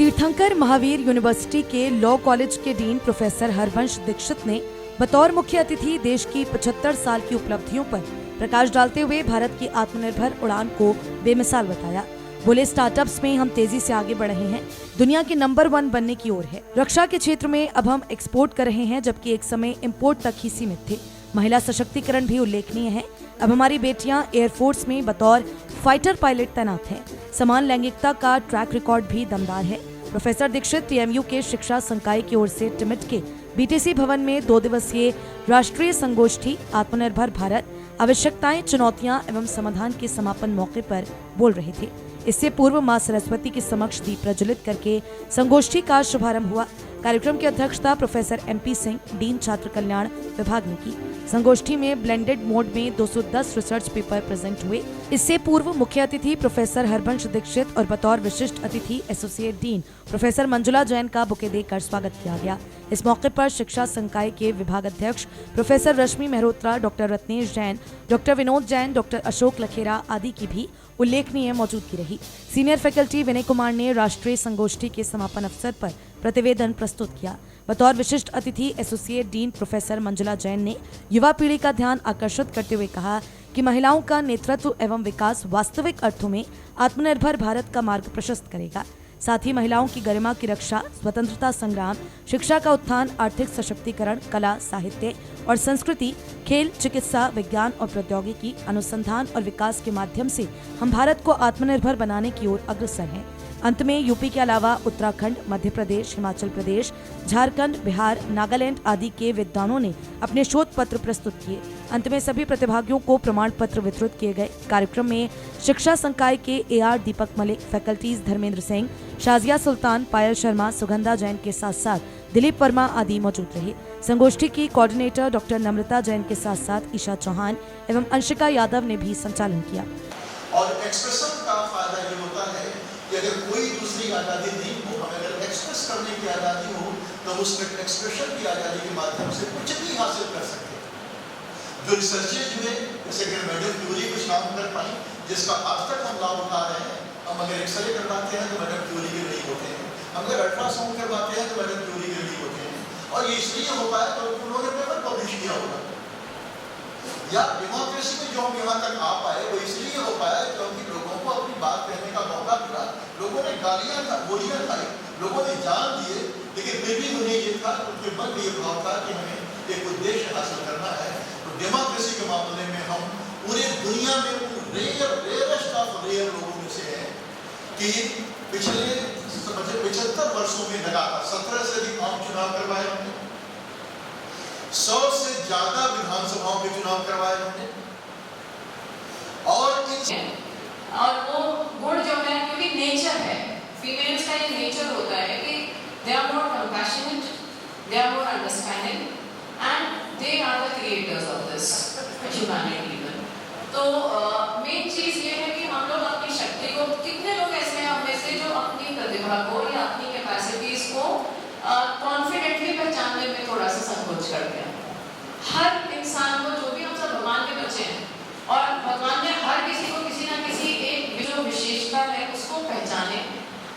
तीर्थंकर महावीर यूनिवर्सिटी के law college के डीन प्रोफेसर हरवंश दीक्षित ने बतौर मुख्य अतिथि देश की 75 साल की उपलब्धियों पर प्रकाश डालते हुए भारत की आत्मनिर्भर उड़ान को बेमिसाल बताया। बोले, स्टार्टअप्स में हम तेजी से आगे बढ़ रहे हैं, दुनिया के नंबर 1 बनने की ओर है। रक्षा के क्षेत्र में अब हम एक्सपोर्ट कर रहे हैं, जबकि एक समय इंपोर्ट तक ही सीमित थे। महिला सशक्तिकरण भी उल्लेखनीय है। अब हमारी बेटियां एयरफोर्स में बतौर फाइटर पायलट तैनात हैं। समान लैंगिकता का ट्रैक रिकॉर्ड भी दमदार है। प्रोफेसर दीक्षित टीएमयू के शिक्षा संकाय की ओर से टिमिट के बीटीसी भवन में 2 दिवसीय राष्ट्रीय संगोष्ठी आत्मनिर्भर भारत, आवश्यकताएं, चुनौतियां एवं समाधान के समापन मौके पर बोल रहे थे। इससे पूर्व मां सरस्वती के समक्ष दीप प्रज्वलित करके संगोष्ठी का शुभारंभ हुआ। कार्यक्रम की अध्यक्षता प्रोफेसर MP सिंह, डीन छात्र कल्याण विभाग ने की। संगोष्ठी में ब्लेंडेड मोड में 210 रिसर्च पेपर प्रेजेंट हुए। इससे पूर्व मुख्य अतिथि प्रोफेसर हरवंश दीक्षित और बतौर विशिष्ट अतिथि associate dean professor Manjula Jain का बुके देकर स्वागत किया गया। इस मौके पर शिक्षा संकाय के विभाग अध्यक्ष professor Rashmi Mehrotra, doctor Ratnesh Jain, doctor Vinod Jain, doctor Ashok Lakhera आदि की भी उल्लेखनीय मौजूदगी रही। सीनियर फैकल्टी विनय कुमार ने राष्ट्रीय संगोष्ठी के समापन अवसर पर प्रतिवेदन प्रस्तुत किया। बतौर विशिष्ट अतिथि associate dean professor Manjula Jain ने युवा पीढ़ी का ध्यान आकर्षित करते हुए कहा कि महिलाओं का नेतृत्व एवं विकास वास्तविक अर्थों में आत्मनिर्भर भारत का मार्ग प्रशस्त करेगा। साथ ही महिलाओं की गरिमा की रक्षा, स्वतंत्रता संग्राम, शिक्षा का उत्थान, आर्थिक सशक्तिकरण, कला, साहित्य और संस्कृति, खेल, चिकित्सा, विज्ञान और प्रौद्योगिकी, अनुसंधान और विकास के माध्यम से हम भारत को आत्मनिर्भर बनाने की ओर अग्रसर हैं। अंत में यूपी के अलावा उत्तराखंड, मध्य प्रदेश, हिमाचल प्रदेश, झारखंड, बिहार, नागालैंड आदि के विद्वानों ने अपने शोध पत्र प्रस्तुत किए। अंत में सभी प्रतिभागियों को प्रमाण पत्र वितरित किए गए। कार्यक्रम में शिक्षा संकाय के AR दीपक मलिक, फैकल्टीज धर्मेंद्र सिंह, शाजिया सुल्तान, पायल शर्मा, सुगंधा जैन के साथ साथ दिलीप वर्मा आदि मौजूद रहे। संगोष्ठी की कोऑर्डिनेटर डॉक्टर नम्रता जैन के साथ साथ ईशा चौहान एवं अंशिका यादव ने भी संचालन किया। और एक्सप्रेशन का फायदा ये होता है कि अगर कोई दूसरी आज़ादी नहीं हो, हमें अगर एक्सप्रेस करने की आज़ादी हो, तो उस एक्सप्रेशन की आज़ादी के माध्यम से कुछ भी हासिल कर सकते हैं। जो रिसर्चेज हुए, जैसे कि मैडम क्यूरी कुछ काम कर पाई, जिसका आज तक हम लाभ उठा रहे हैं। हम अगर एक्सरे करवाते हैं तो मैडम क्यूरी के नहीं होते हैं, हम अगर अल्ट्रासाउंड करवाते हैं तो मैडम क्यूरी के नहीं होते हैं। और ये इसलिए हो पाया तो उन्होंने पेपर पब्लिश किया होगा, या डेमोक्रेसी में जो हम यहाँ तक आ पाए वो इसलिए हो पाया क्योंकि लोगों को अपनी बात कहने का मौका मिला। लोगों ने गालियाँ गोलियाँ खाई, लोगों ने जान दिए, लेकिन फिर भी उन्हें ये था, उनके मन में ये भाव था कि हमें एक उद्देश्य हासिल करना है। तो डेमोक्रेसी के मामले में हम पूरे दुनिया में रेयरेस्ट ऑफ रेयर लोगों में से हैं कि पिछले 75 वर्षों में लगातार 17 से अधिक आम चुनाव करवाए हमने, 100 से ज्यादा विधानसभाओं के चुनाव करवाए हमने। और वो गुण जो है, क्योंकि नेचर है, फीमेल्स का ये नेचर होता है कि they are more compassionate, they are more understanding and they are the creators of this humanity. तो मेन चीज ये है कि हम लोग अपनी शक्ति को, कितने लोग ऐसे हैं हम में से जो अपनी प्रतिभा को या अपनी कैपेसिटीज को कॉन्फिडेंटली पहचानने में थोड़ा सा संकोच करते हैं। हर इंसान को, जो भी हम सब भगवान के बच्चे हैं, और भगवान ने हर किसी को किसी ना किसी एक जो विशेषता है उसको पहचाने,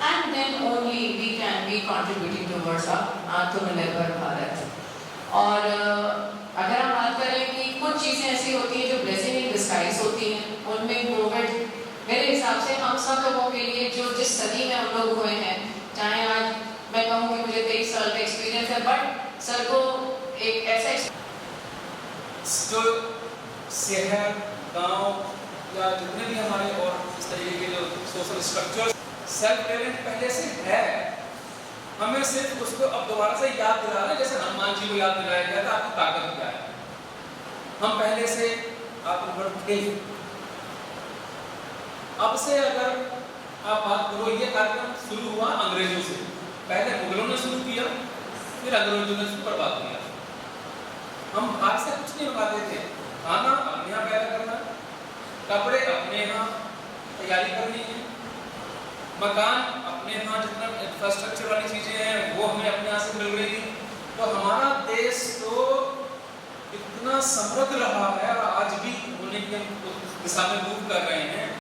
and then only we can be contributing towards Aatmanirbhar Bharat. और अगर हम बात करें कि कुछ चीज़ें ऐसी होती हैं जो ब्लेसिंग इन डिस्गाइज होती हैं, उनमें कोविड मेरे हिसाब से हम सब लोगों के लिए, जो जिस सदी में हम लोग हुए हैं, चाहे आज मैं कहूँ कि मुझे 23 साल का एक्सपीरियंस है, बट सर को एक ऐसा जो शहर, गांव या जितने भी हमारे और इस तरीके के जो सोशल स्ट्रक्चर, सेल्फ टैलेंट पहले से है, हमें सिर्फ उसको अब दोबारा से याद दिला रहे हैं। जैसे हनुमान जी को याद दिलाया गया था आपकी ताकत क्या है, हम पहले से आत्मनिर्भर थे। अब से अगर आप बात करो, ये कार्यक्रम शुरू हुआ अंग्रेजों से, पहले मुगलों ने शुरू किया, फिर अंग्रेजों ने शुरू बर्बाद किया। हम बाहर से कुछ नहीं मंगाते थे, खाना अपने यहाँ पैदा करना, कपड़े अपने यहाँ तैयारी करनी है, मकान अपने यहाँ, जितना इंफ्रास्ट्रक्चर वाली चीजें हैं वो हमें अपने यहाँ से मिल रही थी। तो हमारा देश तो इतना समृद्ध रहा है और आज भी होने की दिशा में मूव कर रहे हैं।